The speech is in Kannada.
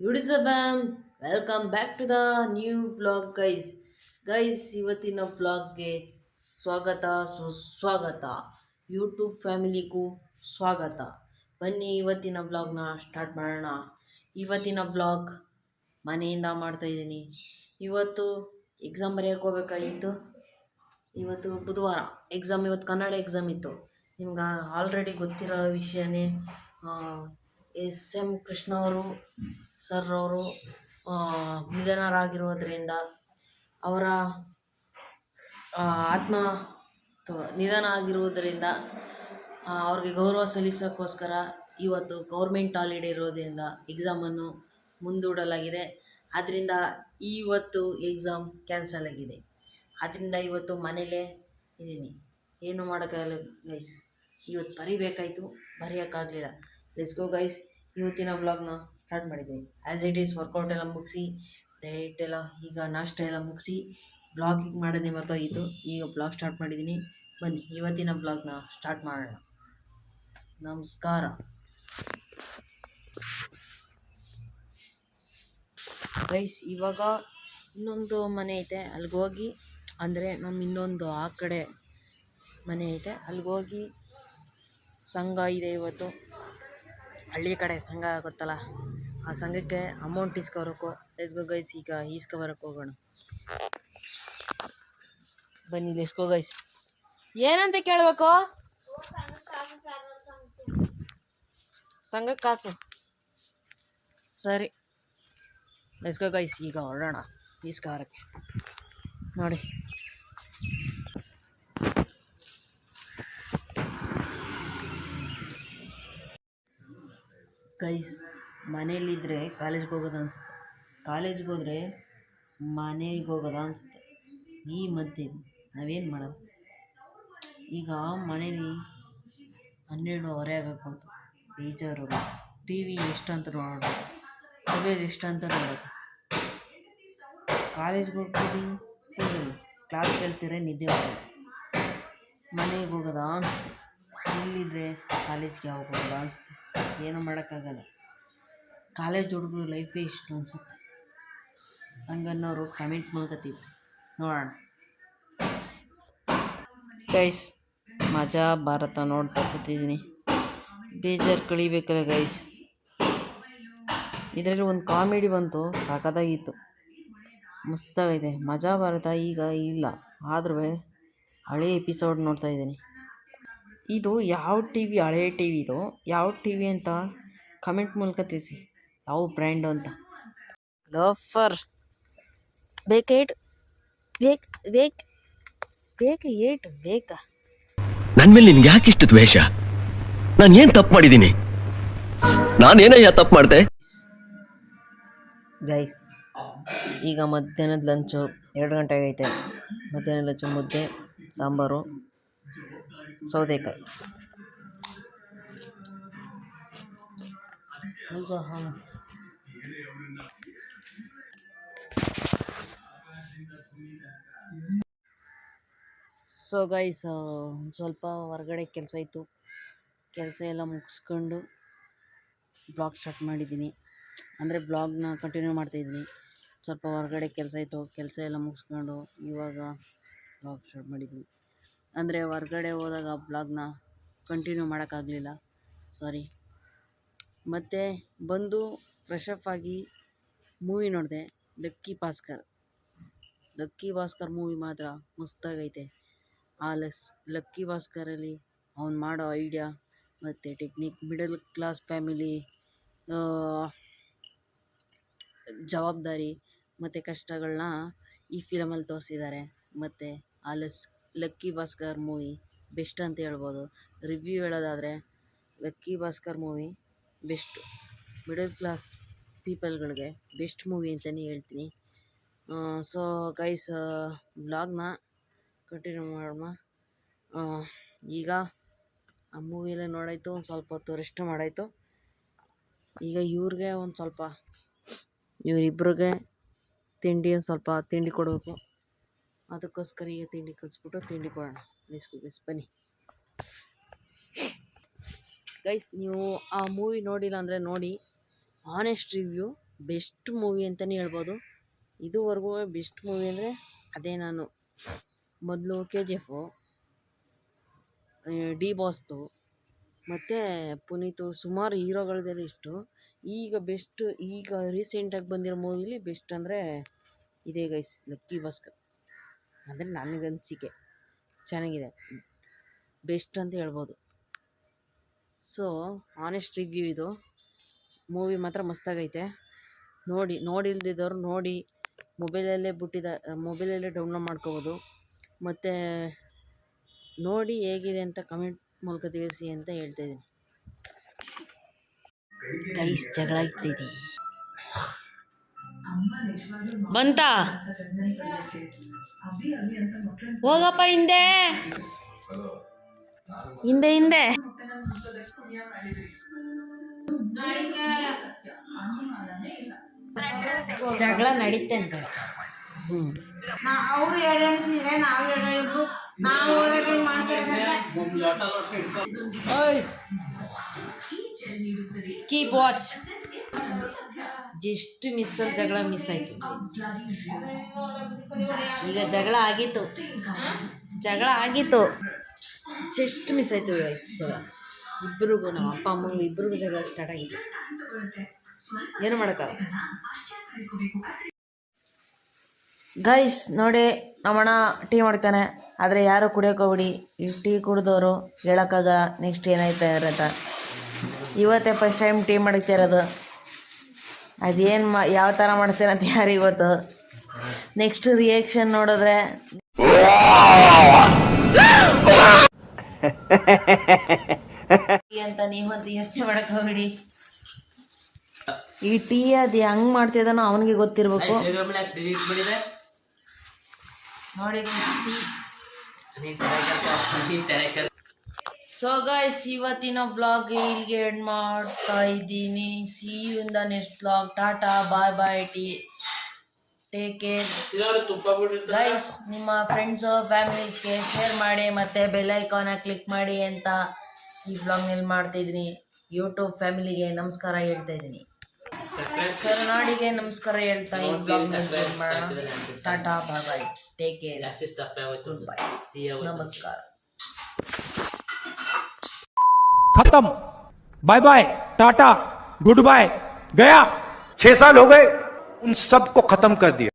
ಯುಡಿಸಬಾಮ್ welcome back to the new vlog guys ಇವತ್ತಿನ ವ್ಲಾಗ್ಗೆ ಸ್ವಾಗತ ಸುಸ್ವಾಗತ ಯೂಟ್ಯೂಬ್ ಫ್ಯಾಮಿಲಿಗೂ ಸ್ವಾಗತ. ಬನ್ನಿ ಇವತ್ತಿನ ವ್ಲಾಗ್ನ ಸ್ಟಾರ್ಟ್ ಮಾಡೋಣ. ಇವತ್ತಿನ ವ್ಲಾಗ್ ಮನೆಯಿಂದ ಮಾಡ್ತಾ ಇದ್ದೀನಿ. ಇವತ್ತು ಎಕ್ಸಾಮ್ ಬರೆಯೋಕೆ ಹೋಗ್ಬೇಕಾಗಿತ್ತು. ಇವತ್ತು ಬುಧವಾರ ಎಕ್ಸಾಮ್, ಇವತ್ತು ಕನ್ನಡ ಎಕ್ಸಾಮ್ ಇತ್ತು. ನಿಮ್ಗೆ ಆಲ್ರೆಡಿ ಗೊತ್ತಿರೋ ವಿಷಯನೇ. ಎಸ್. ಎಂ. ಕೃಷ್ಣ ಅವರು ಸರ್ ಅವರು ನಿಧನರಾಗಿರೋದ್ರಿಂದ ಅವರ ಆತ್ಮ ನಿಧನ ಆಗಿರುವುದರಿಂದ ಅವ್ರಿಗೆ ಗೌರವ ಸಲ್ಲಿಸೋಕ್ಕೋಸ್ಕರ ಇವತ್ತು ಗೌರ್ಮೆಂಟ್ ಹಾಲಿಡೇ ಇರೋದ್ರಿಂದ ಎಕ್ಸಾಮನ್ನು ಮುಂದೂಡಲಾಗಿದೆ. ಆದ್ದರಿಂದ ಇವತ್ತು ಎಕ್ಸಾಮ್ ಕ್ಯಾನ್ಸಲ್ ಆಗಿದೆ. ಆದ್ದರಿಂದ ಇವತ್ತು ಮನೇಲೇ ಇದ್ದೀನಿ, ಏನು ಮಾಡೋಕ್ಕಾಗಲ್ಲ ಗೈಸ್. ಇವತ್ತು ಬರಿಬೇಕಾಯಿತು, ಬರೆಯೋಕ್ಕಾಗಲಿಲ್ಲ. Let's go guys. ಇವತ್ತಿನ ವ್ಲಾಗ್ನ ಸ್ಟಾರ್ಟ್ ಮಾಡಿದ್ದೀನಿ. ಆ್ಯಸ್ ಇಟ್ ಈಸ್ ವರ್ಕೌಟ್ ಎಲ್ಲ ಮುಗಿಸಿ, ಡಯಟ್ ಎಲ್ಲ ಈಗ ನಾಷ್ಟ ಎಲ್ಲ ಮುಗಿಸಿ ಬ್ಲಾಗಿಂಗ್ ಮಾಡೋದೇ ಮರ್ತೋಗಿತ್ತು. ಈಗ ಬ್ಲಾಗ್ ಸ್ಟಾರ್ಟ್ ಮಾಡಿದ್ದೀನಿ. ಬನ್ನಿ ಇವತ್ತಿನ ಬ್ಲಾಗ್ನ ಸ್ಟಾರ್ಟ್ ಮಾಡೋಣ. ನಮಸ್ಕಾರ ಗೈಸ್. ಇವಾಗ ಇನ್ನೊಂದು ಮನೆ ಐತೆ, ಅಲ್ಲಿಗೆ ಹೋಗಿ, ಅಂದರೆ ನಮ್ಮ ಇನ್ನೊಂದು ಆ ಕಡೆ ಮನೆ ಐತೆ, ಅಲ್ಲಿಗೆ ಹೋಗಿ ಸಂಘ ಇದೆ ಇವತ್ತು. ಹಳ್ಳಿ ಕಡೆ ಸಂಘ ಗೊತ್ತಲ್ಲ, ಆ ಸಂಘಕ್ಕೆ ಅಮೌಂಟ್ ಇಸ್ಕೊಬರಬೇಕು. Let's go guys. ಈಗ ಇಸ್ಕೊಬರಕ್ಕೆ ಹೋಗೋಣ. ಬನ್ನಿ ಲೆಟ್ಸ್ ಗೋ ಗೈಸ್. ಏನಂತ ಕೇಳಬೇಕು? ಸಂಘಕ್ಕೆ ಕಾಸು. ಸರಿ ಲೆಟ್ಸ್ ಗೋ ಗೈಸ್. ಈಗ ಹೊರಡೋಣ ಇಸ್ಕೊಬರಕ್ಕೆ. ನೋಡಿ ಗೈಸ್, ಮನೇಲಿದ್ದರೆ ಕಾಲೇಜ್ಗೆ ಹೋಗೋದು ಅನಿಸುತ್ತೆ, ಕಾಲೇಜ್ಗೆ ಹೋದರೆ ಮನೆಗೆ ಹೋಗೋದು ಅನಿಸುತ್ತೆ. ಈ ಮಧ್ಯೆ ನಾವೇನು ಮಾಡೋದು? ಈಗ ಮನೇಲಿ 12:30 ಆಗಕ್ಕೆ ಬಂತು, ಬೇಜಾರು ಗೈಸ್. ಟಿ ವಿ ಎಷ್ಟು ಅಂತ ನೋಡೋದು, ಮೊಬೈಲ್ ಎಷ್ಟು ಅಂತ ನೋಡೋದು. ಕಾಲೇಜ್ಗೆ ಹೋಗ್ತೀವಿ, ಕ್ಲಾಸ್ ಕೇಳ್ತೀರ, ನಿದ್ದೆ ಹೋಗೋದು, ಮನೆಗೆ ಹೋಗೋದ ಅನಿಸುತ್ತೆ. ಇಲ್ಲಿದ್ದರೆ ಕಾಲೇಜ್ಗೆ ಯಾವಾಗ ಹೋಗೋದ ಅನಿಸುತ್ತೆ. ಏನೂ ಮಾಡೋಕ್ಕಾಗಲ್ಲ. ಕಾಲೇಜ್ ಹುಡುಗರು ಲೈಫೇ ಇಷ್ಟು ಅನಿಸುತ್ತೆ. ಹಂಗನ್ನೋರು ಕಮೆಂಟ್ ಮೂಲಕ ತಿಳಿಸಿ ನೋಡೋಣ ಗೈಸ್. ಮಜಾ ಭಾರತ ನೋಡ್ತಾ ಕೂತಿದ್ದೀನಿ, ಬೇಜಾರು ಕಳಿಬೇಕಲ್ಲ ಗೈಸ್. ಇದರಲ್ಲಿ ಒಂದು ಕಾಮಿಡಿ ಬಂತು, ಸಖತ್ತಾಗಿತ್ತು, ಮಸ್ತಾಗೈತೆ. ಮಜಾ ಭಾರತ ಈಗ ಇಲ್ಲ, ಆದ್ರೂ ಹಳೆ ಎಪಿಸೋಡ್ ನೋಡ್ತಾ ಇದ್ದೀನಿ. ಇದು ಯಾವ ಟಿ ವಿ, ಹಳೆ ಟಿ ವಿ ಇದು ಯಾವ ಟಿ ವಿ ಅಂತ ಕಮೆಂಟ್ ಮೂಲಕ ತಿಳಿಸಿ, ಯಾವ ಬ್ರ್ಯಾಂಡು ಅಂತ. ಲೋಫರ್ ಬೇಕೇಟ್ ಬೇಕಾ ನನ್ನ ಮೇಲೆ ನಿನ್ಗೆ ಯಾಕೆ ಇಷ್ಟು ದ್ವೇಷ? ನಾನು ಏನು ತಪ್ಪು ಮಾಡಿದ್ದೀನಿ? ನಾನೇನಯ್ಯ ತಪ್ಪು ಮಾಡಿದೆ? ಗೈಸ್, ಈಗ ಮಧ್ಯಾಹ್ನದ ಲಂಚು 2 ಗಂಟೆ ಆಗೈತೆ. ಮಧ್ಯಾಹ್ನದ ಲಂಚು ಮುದ್ದೆ, ಸಾಂಬಾರು, ಸೌದೆಕಾಯಿ. ಸೊ ಗೈಸ್, ಸ್ವಲ್ಪ ಹೊರಗಡೆ ಕೆಲಸ ಇತ್ತು, ಕೆಲಸ ಎಲ್ಲ ಮುಗಿಸ್ಕೊಂಡು ಬ್ಲಾಗ್ ಸ್ಟಾರ್ಟ್ ಮಾಡಿದ್ದೀನಿ. ಅಂದರೆ ಬ್ಲಾಗ್ನ ಕಂಟಿನ್ಯೂ ಮಾಡ್ತಾಯಿದ್ದೀನಿ. ಸ್ವಲ್ಪ ಹೊರಗಡೆ ಕೆಲಸ ಇತ್ತು, ಕೆಲಸ ಎಲ್ಲ ಮುಗಿಸ್ಕೊಂಡು ಇವಾಗ ಬ್ಲಾಗ್ ಸ್ಟಾರ್ಟ್ ಮಾಡಿದ್ದೀನಿ. ಅಂದರೆ ಹೊರಗಡೆ ಹೋದಾಗ ಬ್ಲಾಗ್ನ ಕಂಟಿನ್ಯೂ ಮಾಡೋಕ್ಕಾಗಲಿಲ್ಲ, ಸಾರಿ. ಮತ್ತು ಬಂದು ಫ್ರೆಶ್ ಅಪ್ ಆಗಿ ಮೂವಿ ನೋಡಿದೆ, ಲಕ್ಕಿ ಭಾಸ್ಕರ್ ಮೂವಿ ಮಾತ್ರ ಮಸ್ತಾಗೈತೆ. ಆ ಲಕ್ಕಿ ಭಾಸ್ಕರಲ್ಲಿ ಅವ್ನು ಮಾಡೋ ಐಡಿಯಾ ಮತ್ತು ಟೆಕ್ನಿಕ್, ಮಿಡಲ್ ಕ್ಲಾಸ್ ಫ್ಯಾಮಿಲಿ ಜವಾಬ್ದಾರಿ ಮತ್ತು ಕಷ್ಟಗಳನ್ನ ಈ ಫಿಲಮಲ್ಲಿ ತೋರಿಸಿದ್ದಾರೆ. ಮತ್ತು ಆ ಲಕ್ಕಿ ಭಾಸ್ಕರ್ ಮೂವಿ ಬೆಸ್ಟ್ ಅಂತ ಹೇಳ್ಬೋದು. ರಿವ್ಯೂ ಹೇಳೋದಾದರೆ Lucky Bhaskar movie best, middle class ಪೀಪಲ್ಗಳಿಗೆ ಬೆಸ್ಟ್ ಮೂವಿ ಅಂತಲೇ ಹೇಳ್ತೀನಿ. ಸೊ ಗೈಸ್, ವ್ಲಾಗ್ನ ಕಂಟಿನ್ಯೂ ಮಾಡೋಣ. ಈಗ ಆ ಮೂವಿಯೆಲ್ಲ ನೋಡಾಯಿತು, ಒಂದು ಸ್ವಲ್ಪ ಹೊತ್ತು ರೆಸ್ಟ್ ಮಾಡಾಯಿತು. ಈಗ ಇವ್ರಿಗೆ ಒಂದು ಸ್ವಲ್ಪ, ಇವರಿಬ್ರಿಗೆ ಒಂದು ಸ್ವಲ್ಪ ತಿಂಡಿ ಕೊಡಬೇಕು. ಅದಕ್ಕೋಸ್ಕರ ಈಗ ತಿಂಡಿ ಕಲಿಸ್ಬಿಟ್ಟು ತಿಂಡಿ ಕೊಡೋಣ. ಗೈಸ್ ಬನ್ನಿ ಗೈಸ್. ನೀವು ಆ ಮೂವಿ ನೋಡಿಲ್ಲ ಅಂದರೆ ನೋಡಿ, ಆನೆಸ್ಟ್ ರಿವ್ಯೂ ಬೆಸ್ಟ್ ಮೂವಿ ಅಂತಲೇ ಹೇಳ್ಬೋದು. ಇದುವರೆಗೂ ಬೆಸ್ಟ್ ಮೂವಿ ಅಂದರೆ ಅದೇ. ನಾನು ಮೊದಲು KGF, ಡಿ ಬಾಸ್ದು ಮತ್ತು ಪುನೀತು ಸುಮಾರು ಹೀರೋಗಳದ್ದೆಲ್ಲ ಇಷ್ಟು. ಈಗ ಬೆಸ್ಟ್, ಈಗ ರೀಸೆಂಟಾಗಿ ಬಂದಿರೋ ಮೂವಿಲಿ ಬೆಸ್ಟ್ ಅಂದರೆ ಇದೇ ಗೈಸ್, ಲಕ್ಕಿ ಭಾಸ್ಕರ್. ಅಂದರೆ ನನಗನ್ಸಿಕೆ ಚೆನ್ನಾಗಿದೆ, ಬೆಸ್ಟ್ ಅಂತ ಹೇಳ್ಬೋದು. ಸೊ ಆನೆಸ್ಟ್ ರಿವ್ಯೂ ಇದು. ಮೂವಿ ಮಾತ್ರ ಮಸ್ತಾಗೈತೆ. ನೋಡಿಲ್ದಿದ್ದವ್ರು ನೋಡಿ, ಮೊಬೈಲಲ್ಲೇ ಡೌನ್ಲೋಡ್ ಮಾಡ್ಕೋಬೋದು. ಮತ್ತು ನೋಡಿ ಹೇಗಿದೆ ಅಂತ ಕಮೆಂಟ್ ಮೂಲಕ ತಿಳಿಸಿ ಅಂತ ಹೇಳ್ತಾಯಿದ್ದೀನಿ. ಗೈಸ್ ಜಗಳ ಆಗ್ತಿದೆ ಬಂತಾ, ಹೋಗಪ್ಪ ಹಿಂದೆ ಹಿಂದೆ ಹಿಂದೆ. ಜಗಳ ನಡೀತೆ ಅಂತ. ಅವರು ಎಣಿಸಿದ್ರೆ ನಾವು ಕೀಪ್ ವಾಚ್. ಜಸ್ಟ್ ಮಿಸ್ಸಲ್ಲಿ ಜಗಳ ಮಿಸ್ ಆಯಿತು. ಈಗ ಜಗಳ ಆಗಿತ್ತು, ಜಸ್ಟ್ ಮಿಸ್ ಆಯಿತು ಜಗಳ. ಇಬ್ಬರಿಗೂ, ನಮ್ಮ ಅಪ್ಪ ಅಮ್ಮಂಗೂ ಇಬ್ಬರಿಗೂ ಜಗಳ ಸ್ಟಾರ್ಟ್ ಆಗಿದೆ. ಏನು ಮಾಡೋಕ್ಕಾಗಲ್ಲ ಗೈಸ್. ನೋಡಿ ನಮ್ಮಣ್ಣ ಟೀ ಮಾಡ್ತಾನೆ, ಆದರೆ ಯಾರು ಕುಡಿಯೋಕೆ ಹೋಗ್ಬಿಡಿ. ಈ ಟೀ ಕುಡಿದವರು ಹೇಳೋಕ್ಕಾಗ ನೆಕ್ಸ್ಟ್ ಏನಾಯ್ತಾ ಇರತ್ತ. ಇವತ್ತೇ ಫಸ್ಟ್ ಟೈಮ್ ಟೀ ಮಾಡ್ತಾ ಇರೋದು. ಅದೇನು ಯಾವ ಥರ ಮಾಡ್ತೇನೆ ಅಂತ ಯಾರು ಇವತ್ತು. ನೆಕ್ಸ್ಟ್ ರಿಯಾಕ್ಷನ್ ನೋಡಿದ್ರೆ ಅಂತ ನೀವಂತ ಯೋಚನೆ ಮಾಡಕ್ಕೆ ಹೋಗ್ಬಿಡಿ. ಈ ಟೀ ಅದು ಹೆಂಗೆ ಮಾಡ್ತಿದ್ದಾನೋ ಅವನಿಗೆ ಗೊತ್ತಿರಬೇಕು. ನೋಡಿ ಸೊ ಗೈಸ್, ಇವತ್ತಿನ ವ್ಲಾಗ್ ಇಲ್ಲಿಗೆ ಎಂಡ್ ಮಾಡ್ತಾ ಇದ್ದೀನಿ. See you in the next vlog. Tata, bye bye, take care guys. ನಿಮ್ಮ ಫ್ರೆಂಡ್ಸು ಫ್ಯಾಮಿಲೀಸ್ಗೆ ಶೇರ್ ಮಾಡಿ ಮತ್ತು ಬೆಲ್ ಐಕಾನ ಕ್ಲಿಕ್ ಮಾಡಿ ಅಂತ ಈ ವ್ಲಾಗ್ನಲ್ಲಿ ಮಾಡ್ತಾಯಿದ್ದೀನಿ. ಯೂಟ್ಯೂಬ್ ಫ್ಯಾಮಿಲಿಗೆ ನಮಸ್ಕಾರ ಹೇಳ್ತಾ ಇದ್ದೀನಿ, ಕರ್ನಾಡಿಗೆ ನಮಸ್ಕಾರ ಹೇಳ್ತಾ ಈ ವ್ಲಾಗ್ನಲ್ಲಿ ಮಾಡೋಣ. Tata, bye bye, take care, bye, ನಮಸ್ಕಾರ. खत्म, bye bye, tata, goodbye, गया। 6 साल हो गए, उन सबको खत्म कर दिया।